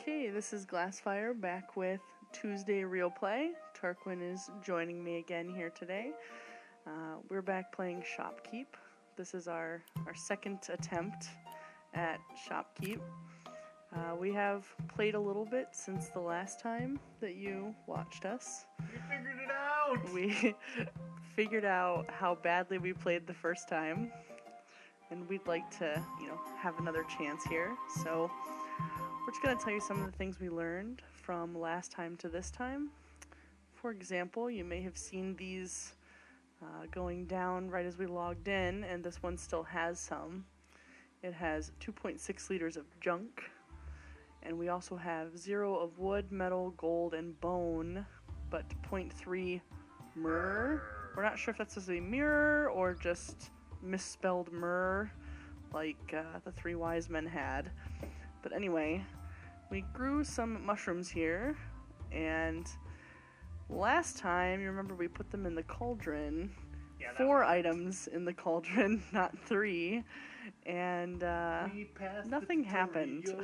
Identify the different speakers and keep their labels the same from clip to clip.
Speaker 1: Okay, this is Glassfire back with Tuesday Real Play. Tarquin is joining me again here today. We're back playing Shopkeep. This is our second attempt at Shopkeep. We have played a little bit since the last time that you watched us.
Speaker 2: We figured it out!
Speaker 1: We figured out how badly we played the first time, and we'd like to, have another chance here. So we're just going to tell you some of the things we learned from last time to this time. For example, you may have seen these going down right as we logged in, and this one still has some. It has 2.6 liters of junk, and we also have 0 of wood, metal, gold, and bone, but 0.3 myrrh. We're not sure if that's supposed to be mirror or just misspelled myrrh, like the three wise men had. But anyway, we grew some mushrooms here, and last time, you remember we put them in the cauldron.
Speaker 2: Yeah,
Speaker 1: 4 items in the cauldron, not 3, and nothing happened.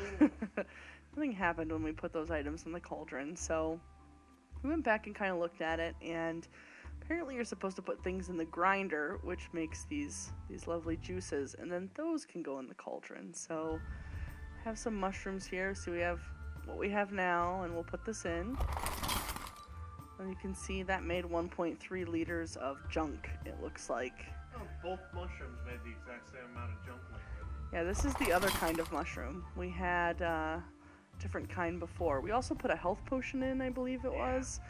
Speaker 1: Nothing happened when we put those items in the cauldron, so we went back and kind of looked at it, and apparently you're supposed to put things in the grinder, which makes these lovely juices, and then those can go in the cauldron. So have some mushrooms here, so we have what we have now, and we'll put this in. And you can see that made 1.3 liters of junk, it looks like.
Speaker 2: Oh, both mushrooms made the exact same amount of junk liquid.
Speaker 1: Yeah, this is the other kind of mushroom. We had a different kind before. We also put a health potion in, I believe it was,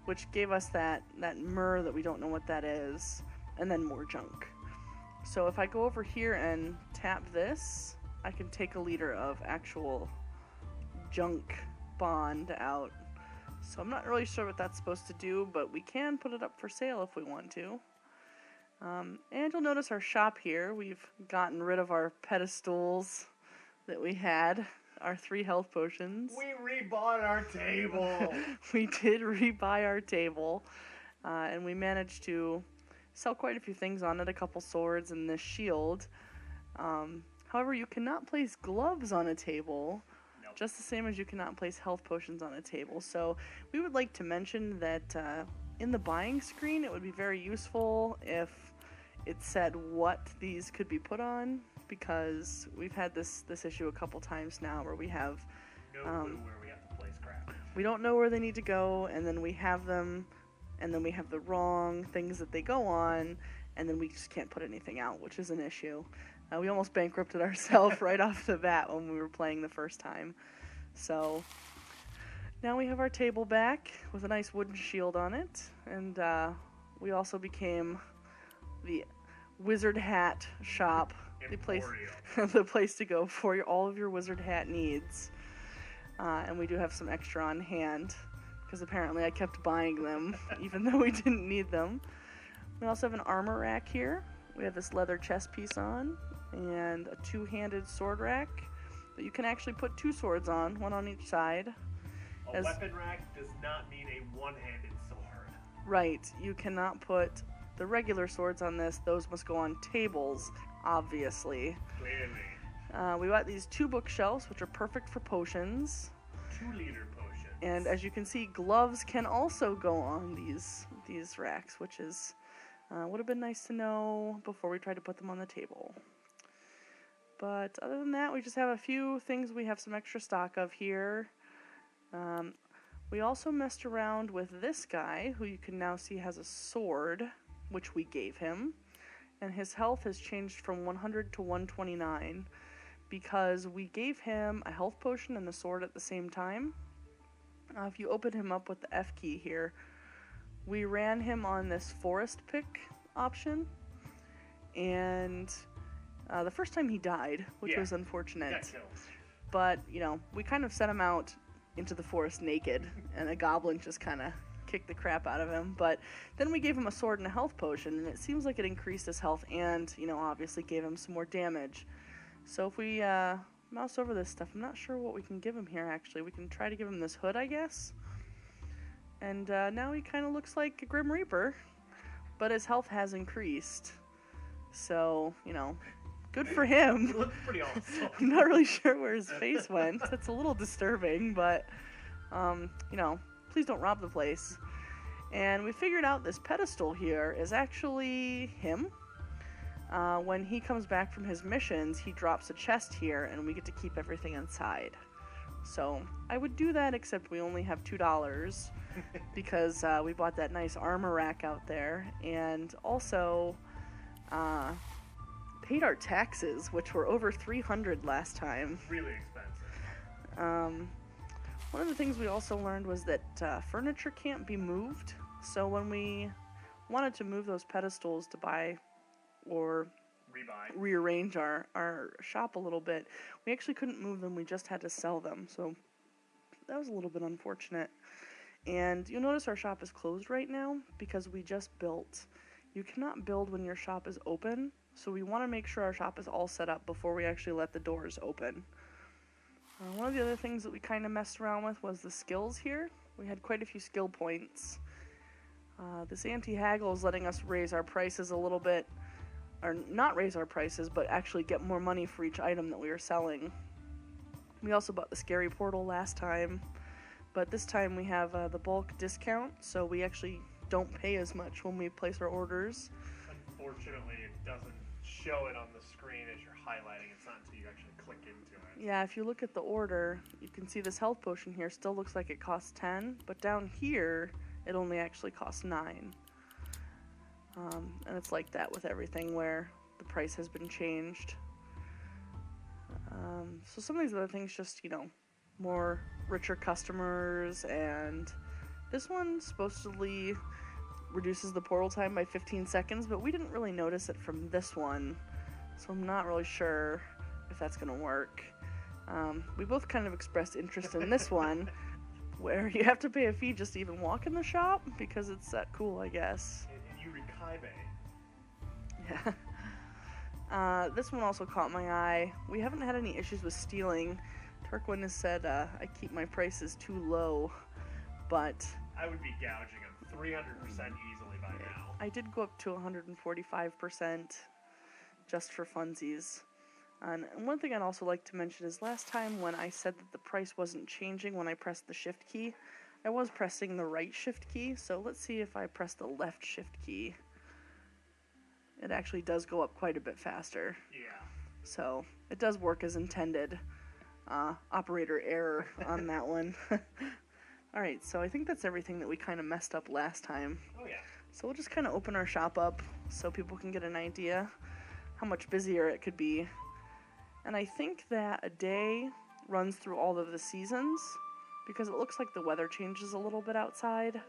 Speaker 1: which gave us that myrrh that we don't know what that is, and then more junk. So if I go over here and tap this, I can take a liter of actual junk bond out. So I'm not really sure what that's supposed to do, but we can put it up for sale if we want to. And you'll notice our shop here, we've gotten rid of our pedestals that we had, our 3 health potions.
Speaker 2: We rebought our table!
Speaker 1: We did rebuy our table, and we managed to sell quite a few things on it, a couple swords and this shield. However, you cannot place gloves on a table, nope. Just the same as you cannot place health potions on a table. So we would like to mention that in the buying screen, it would be very useful if it said what these could be put on, because we've had this issue a couple times now where we have
Speaker 2: no clue where we have to place crap.
Speaker 1: We don't know where they need to go, and then we have them, and then we have the wrong things that they go on, and then we just can't put anything out, which is an issue. We almost bankrupted ourselves right off the bat when we were playing the first time. So now we have our table back with a nice wooden shield on it, and we also became the Wizard Hat shop, the place to go for all of your wizard hat needs. And we do have some extra on hand, because apparently I kept buying them, even though we didn't need them. We also have an armor rack here. We have this leather chest piece on, and a 2-handed sword rack that you can actually put 2 swords on, one on each side.
Speaker 2: A weapon rack does not mean a one-handed sword.
Speaker 1: Right, you cannot put the regular swords on this. Those must go on tables, obviously.
Speaker 2: Clearly.
Speaker 1: We got these 2 bookshelves, which are perfect for potions.
Speaker 2: 2-liter potions.
Speaker 1: And as you can see, gloves can also go on these racks, which is would have been nice to know before we tried to put them on the table. But other than that, we just have a few things we have some extra stock of here. We also messed around with this guy, who you can now see has a sword, which we gave him. And his health has changed from 100 to 129 because we gave him a health potion and the sword at the same time. If you open him up with the F key here, we ran him on this forest pick option, and the first time he died, which was unfortunate.
Speaker 2: He got killed.
Speaker 1: But, we kind of set him out into the forest naked, and a goblin just kind of kicked the crap out of him. But then we gave him a sword and a health potion, and it seems like it increased his health and, obviously gave him some more damage. So if we mouse over this stuff, I'm not sure what we can give him here, actually. We can try to give him this hood, I guess. And now he kind of looks like a Grim Reaper, but his health has increased. So, good for him.
Speaker 2: He looked pretty awesome.
Speaker 1: I'm not really sure where his face went. That's a little disturbing, but, you know, please don't rob the place. And we figured out this pedestal here is actually him. When he comes back from his missions, he drops a chest here, and we get to keep everything inside. So I would do that, except we only have $2 because we bought that nice armor rack out there, and also paid our taxes, which were over $300 last time.
Speaker 2: Really expensive.
Speaker 1: One of the things we also learned was that furniture can't be moved. So when we wanted to move those pedestals to buy or rearrange our shop a little bit, we actually couldn't move them. We just had to sell them. So that was a little bit unfortunate. And you'll notice our shop is closed right now because we just built. You cannot build when your shop is open. So we want to make sure our shop is all set up before we actually let the doors open. One of the other things that we kind of messed around with was the skills here. We had quite a few skill points. This anti-haggle is letting us raise our prices a little bit. Or not raise our prices, but actually get more money for each item that we are selling. We also bought the scary portal last time, but this time we have the bulk discount, so we actually don't pay as much when we place our orders.
Speaker 2: Unfortunately, it doesn't show it on the screen as you're highlighting. It's not until you actually click into it.
Speaker 1: Yeah, if you look at the order, you can see this health potion here still looks like it costs 10, but down here, it only actually costs 9. And it's like that with everything where the price has been changed. So some of these other things just, you know, more richer customers, and this one supposedly reduces the portal time by 15 seconds, but we didn't really notice it from this one, so I'm not really sure if that's going to work. We both kind of expressed interest in this one, where you have to pay a fee just to even walk in the shop, because it's that cool, I guess. Yeah. This one also caught my eye. We haven't had any issues with stealing. Tarquin has said I keep my prices too low, but
Speaker 2: I would be gouging them 300% easily by now.
Speaker 1: I did go up to 145% just for funsies. And one thing I'd also like to mention is last time when I said that the price wasn't changing when I pressed the shift key, I was pressing the right shift key, so let's see if I press the left shift key. It actually does go up quite a bit faster.
Speaker 2: Yeah.
Speaker 1: So it does work as intended. Operator error on that one. Alright, so I think that's everything that we kind of messed up last time.
Speaker 2: Oh yeah.
Speaker 1: So we'll just kind of open our shop up so people can get an idea how much busier it could be. And I think that a day runs through all of the seasons because it looks like the weather changes a little bit outside.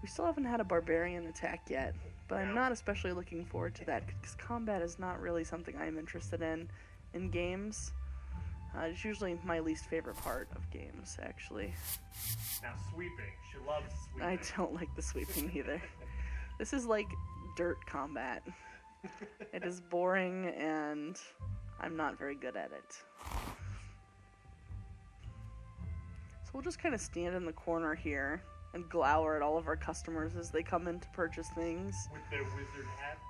Speaker 1: We still haven't had a barbarian attack yet, but I'm not especially looking forward to that because combat is not really something I'm interested in games. It's usually my least favorite part of games, actually.
Speaker 2: Now sweeping. She loves sweeping.
Speaker 1: I don't like the sweeping either. This is like dirt combat. It is boring and I'm not very good at it. So we'll just kind of stand in the corner here and glower at all of our customers as they come in to purchase things.
Speaker 2: With their wizard hats?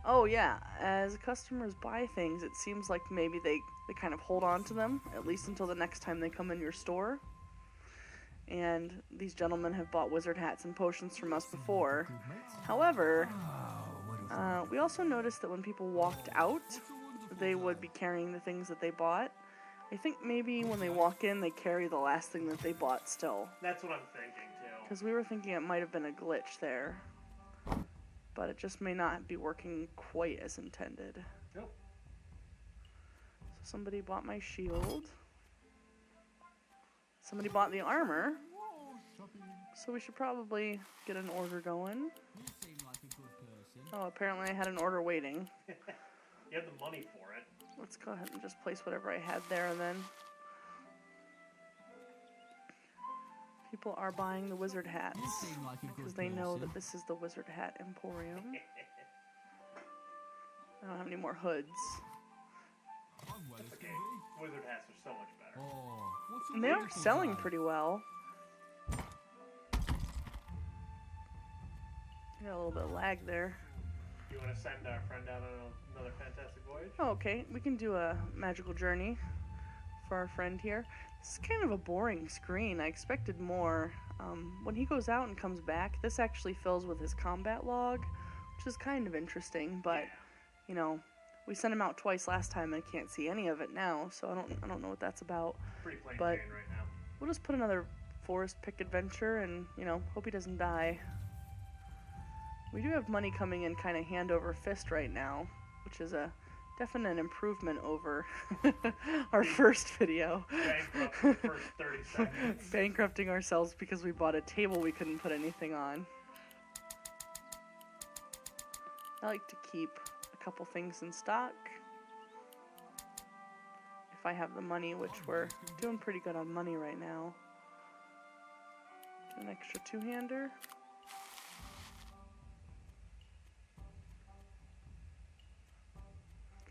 Speaker 1: Oh yeah, as customers buy things, it seems like maybe they kind of hold on to them, at least until the next time they come in your store. And these gentlemen have bought wizard hats and potions from us before. However, we also noticed that when people walked out, they would be carrying the things that they bought. I think maybe when they walk in, they carry the last thing that they bought still.
Speaker 2: That's what I'm thinking, too.
Speaker 1: Because we were thinking it might have been a glitch there. But it just may not be working quite as intended.
Speaker 2: Nope.
Speaker 1: So somebody bought my shield. Somebody bought the armor. So we should probably get an order going. Oh, apparently I had an order waiting.
Speaker 2: You have the money for it.
Speaker 1: Let's go ahead and just place whatever I had there and then. People are buying the wizard hats because they know that this is the wizard hat emporium. I don't have any more hoods.
Speaker 2: That's okay. Wizard hats are so much better.
Speaker 1: And they are selling pretty well. Got a little bit of lag there.
Speaker 2: You want to send our friend out on another fantastic voyage?
Speaker 1: Oh, okay. We can do a magical journey for our friend here. This is kind of a boring screen. I expected more. When he goes out and comes back, this actually fills with his combat log, which is kind of interesting, but, you know, we sent him out twice last time and I can't see any of it now, so I don't know what that's about.
Speaker 2: Pretty plain
Speaker 1: But
Speaker 2: Jane right now.
Speaker 1: we'll just put another forest pick adventure and, you know, hope he doesn't die. We do have money coming in kind of hand over fist right now, which is a definite improvement over our first video.
Speaker 2: Bankrupt the first 30 seconds.
Speaker 1: Bankrupting ourselves because we bought a table we couldn't put anything on. I like to keep a couple things in stock. If I have the money, which we're doing pretty good on money right now. An extra two-hander.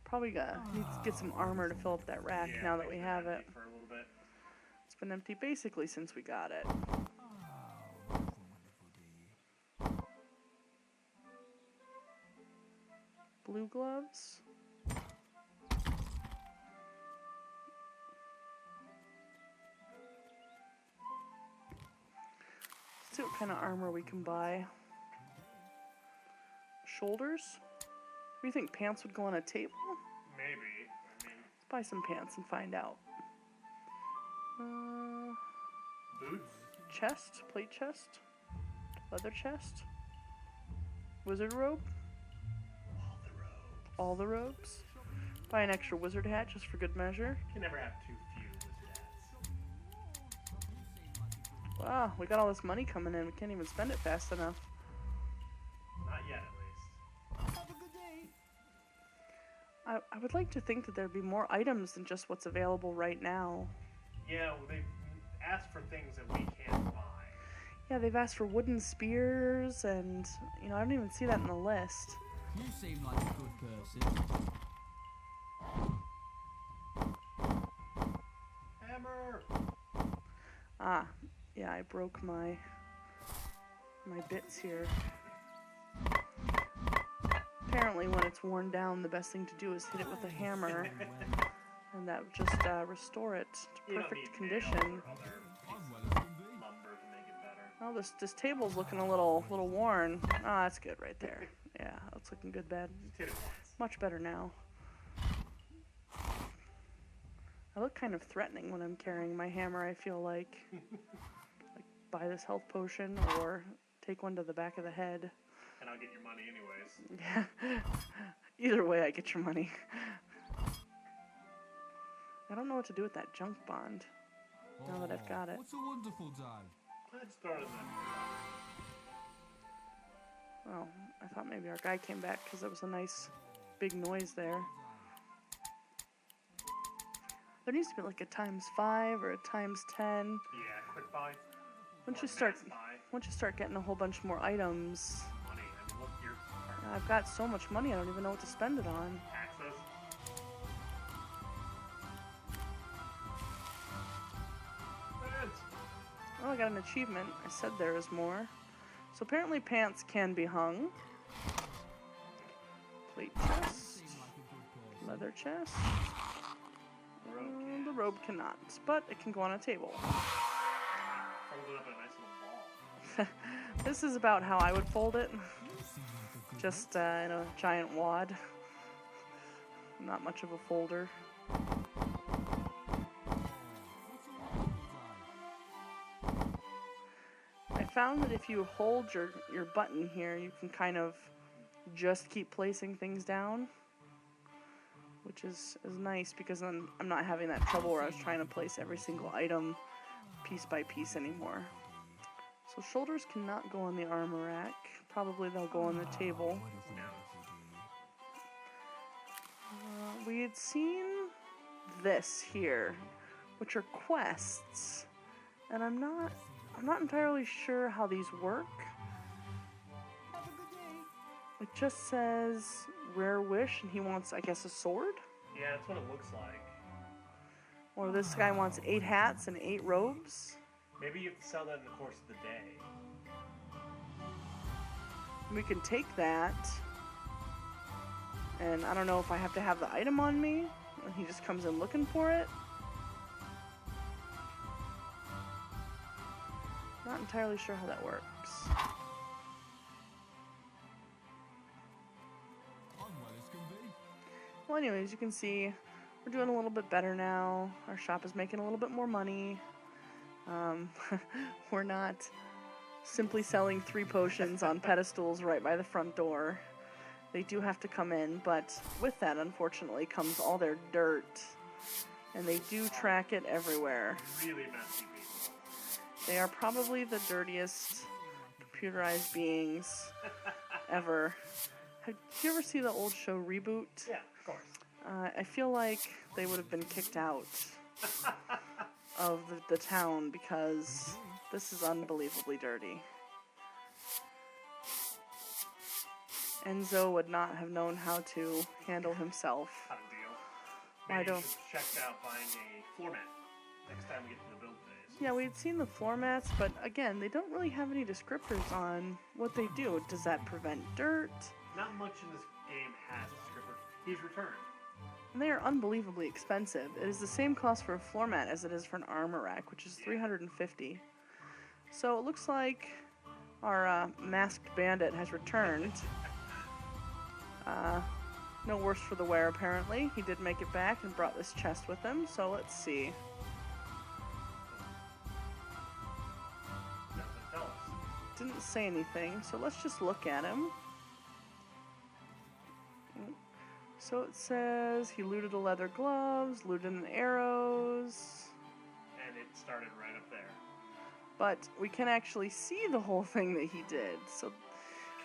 Speaker 1: Probably need to get some armor to fill up that rack now that we have it.
Speaker 2: For a little bit.
Speaker 1: It's been empty basically since we got it. Blue gloves. Let's see what kind of armor we can buy. Shoulders? Do you think pants would go on a table?
Speaker 2: Maybe. I mean,
Speaker 1: Let's buy some pants and find out.
Speaker 2: boots?
Speaker 1: Chest? Plate chest? Leather chest? Wizard robe?
Speaker 2: All the robes.
Speaker 1: All the robes? Buy an extra wizard hat just for good measure.
Speaker 2: You can never have too few wizard hats.
Speaker 1: Wow, we got all this money coming in. We can't even spend it fast enough.
Speaker 2: Not yet, at least.
Speaker 1: I would like to think that there'd be more items than just what's available right now.
Speaker 2: Yeah, well, they've asked for things that we can't buy.
Speaker 1: Yeah, they've asked for wooden spears and, you know, I don't even see that in the list.
Speaker 3: You seem like a good person.
Speaker 2: Hammer!
Speaker 1: Ah, yeah, I broke my bits here. Apparently when it's worn down, the best thing to do is hit it with a hammer, and that would just restore it to perfect condition.
Speaker 2: Lumber to make it better.
Speaker 1: Oh, this table's looking a little worn. Ah, that's good right there. Yeah, that's looking good, bad.
Speaker 2: Just hit it once.
Speaker 1: Much better now. I look kind of threatening when I'm carrying my hammer, I feel like. Like, buy this health potion or take one to the back of the head.
Speaker 2: And I'll get your money anyways.
Speaker 1: Yeah. Either way, I get your money. I don't know what to do with that junk bond now that I've got it.
Speaker 3: What a wonderful day.
Speaker 2: Let's throw it in there.
Speaker 1: Oh, I thought maybe our guy came back because there was a nice big noise there. There needs to be like a ×5 or a ×10.
Speaker 2: Yeah, quick buy.
Speaker 1: Once
Speaker 2: Or
Speaker 1: you start getting a whole bunch more items,
Speaker 2: money. And look, your
Speaker 1: I've got so much money I don't even know what to spend it on.
Speaker 2: taxes. Pants.
Speaker 1: Oh, I got an achievement. I said there is more. So apparently pants can be hung. Plate chest. Leather chest. The robe cannot, but it can go on a table.
Speaker 2: Fold it up in a nice little ball.
Speaker 1: This is about how I would fold it. Just in a giant wad. Not much of a folder. I found that if you hold your button here, you can kind of just keep placing things down, which is nice because then I'm not having that trouble where I was trying to place every single item piece by piece anymore. So shoulders cannot go on the armor rack. Probably they'll go on the table. We had seen this here, which are quests, and I'm not entirely sure how these work. It just says rare wish, and he wants, I guess, a sword.
Speaker 2: Yeah, that's what it looks like.
Speaker 1: Or this guy wants 8 hats and 8 robes.
Speaker 2: Maybe you have to sell that in the course of the day.
Speaker 1: We can take that And I don't know if I have to have the item on me, and he just comes in looking for it. Not entirely sure how that works.
Speaker 3: I'm well as can be.
Speaker 1: Well, anyways, you can see we're doing a little bit better now. Our shop is making a little bit more money. We're not simply selling 3 potions on pedestals right by the front door. They do have to come in, but with that, unfortunately, comes all their dirt. And they do track it everywhere.
Speaker 2: Really messy people.
Speaker 1: They are probably the dirtiest computerized beings ever. Did you ever see the old show Reboot?
Speaker 2: Yeah, of course.
Speaker 1: I feel like they would have been kicked out of the town because this is unbelievably dirty. Enzo would not have known how to handle himself.
Speaker 2: How to deal.
Speaker 1: I
Speaker 2: Maybe
Speaker 1: don't-
Speaker 2: you should check out buying a floor mat next time we get to the build phase.
Speaker 1: Yeah, we'd seen the floor mats, but again, they don't really have any descriptors on what they do. Does that prevent dirt?
Speaker 2: Not much in this game has a descriptor. He's returned.
Speaker 1: And they are unbelievably expensive. It is the same cost for a floor mat as it is for an armor rack, which is $350. So it looks like our masked bandit has returned. No worse for the wear, apparently. He did make it back and brought this chest with him, so let's see.
Speaker 2: Doesn't tell us.
Speaker 1: Didn't say anything, so let's just look at him. So it says he looted the leather gloves, looted the arrows,
Speaker 2: And it started right up there.
Speaker 1: but we can actually see the whole thing that he did. So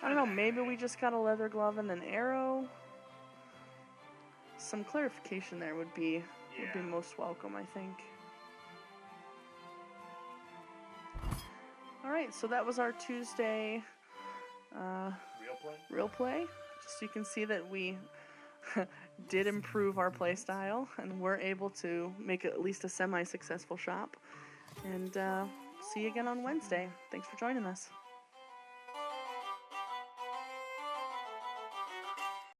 Speaker 1: I don't know, maybe we just got a leather glove and an arrow. Some clarification there would be
Speaker 2: Yeah.
Speaker 1: most welcome, I think. All right, so that was our Tuesday
Speaker 2: Real play?
Speaker 1: real play. Just so you can see that we did improve our play style and we're able to make at least a semi-successful shop. And see you again on Wednesday. Thanks for joining us.